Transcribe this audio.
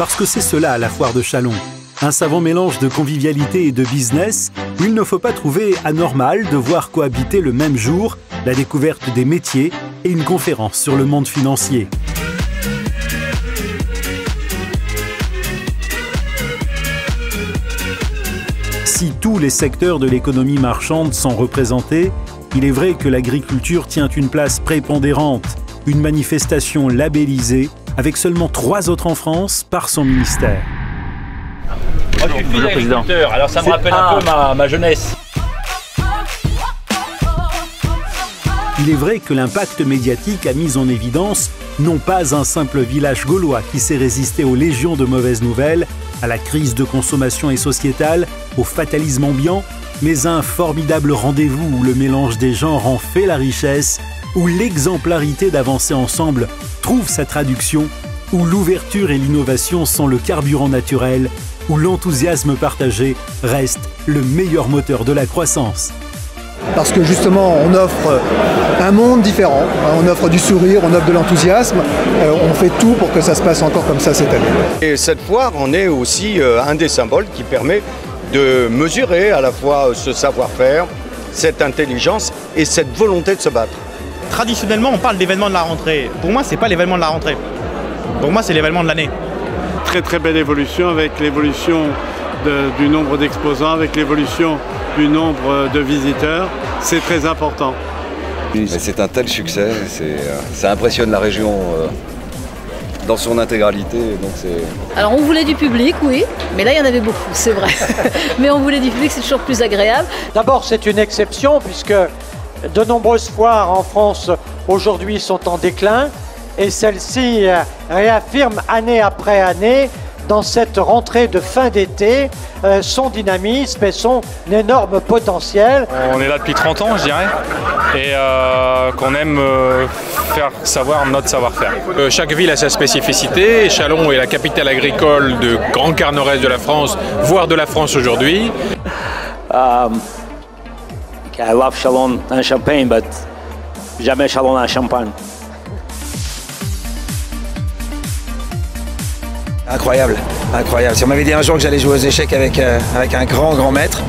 Parce que c'est cela la foire de Châlons. Un savant mélange de convivialité et de business où il ne faut pas trouver anormal de voir cohabiter le même jour la découverte des métiers et une conférence sur le monde financier. Si tous les secteurs de l'économie marchande sont représentés, il est vrai que l'agriculture tient une place prépondérante, une manifestation labellisée, avec seulement 3 autres en France par son ministère. Moi je suis fils d'agriculteur, alors ça me rappelle un peu ma jeunesse. Il est vrai que l'impact médiatique a mis en évidence non pas un simple village gaulois qui s'est résisté aux légions de mauvaises nouvelles, à la crise de consommation et sociétale, au fatalisme ambiant, mais un formidable rendez-vous où le mélange des genres en fait la richesse, où l'exemplarité d'avancer ensemble trouve sa traduction, où l'ouverture et l'innovation sont le carburant naturel, où l'enthousiasme partagé reste le meilleur moteur de la croissance. Parce que justement, on offre un monde différent, on offre du sourire, on offre de l'enthousiasme, on fait tout pour que ça se passe encore comme ça cette année. Et cette foire en est aussi un des symboles qui permet de mesurer à la fois ce savoir-faire, cette intelligence et cette volonté de se battre. Traditionnellement, on parle d'événement de la rentrée. Pour moi, ce n'est pas l'événement de la rentrée. Pour moi, c'est l'événement de l'année. Très très belle évolution avec l'évolution du nombre d'exposants, avec l'évolution du nombre de visiteurs. C'est très important. C'est un tel succès, ça impressionne la région dans son intégralité. Donc alors on voulait du public, oui, mais là il y en avait beaucoup, c'est vrai. Mais on voulait du public, c'est toujours plus agréable. D'abord c'est une exception puisque de nombreuses foires en France aujourd'hui sont en déclin et celle-ci réaffirme année après année dans cette rentrée de fin d'été son dynamisme et son énorme potentiel. On est là depuis 30 ans, je dirais, et qu'on aime faire savoir notre savoir-faire. Chaque ville a sa spécificité, et Châlons est la capitale agricole de Grand Carneret de la France, voire de la France aujourd'hui. I love Châlons and Champagne, but jamais Châlons and Champagne. Incroyable, incroyable. Si on m'avait dit un jour que j'allais jouer aux échecs avec un grand maître,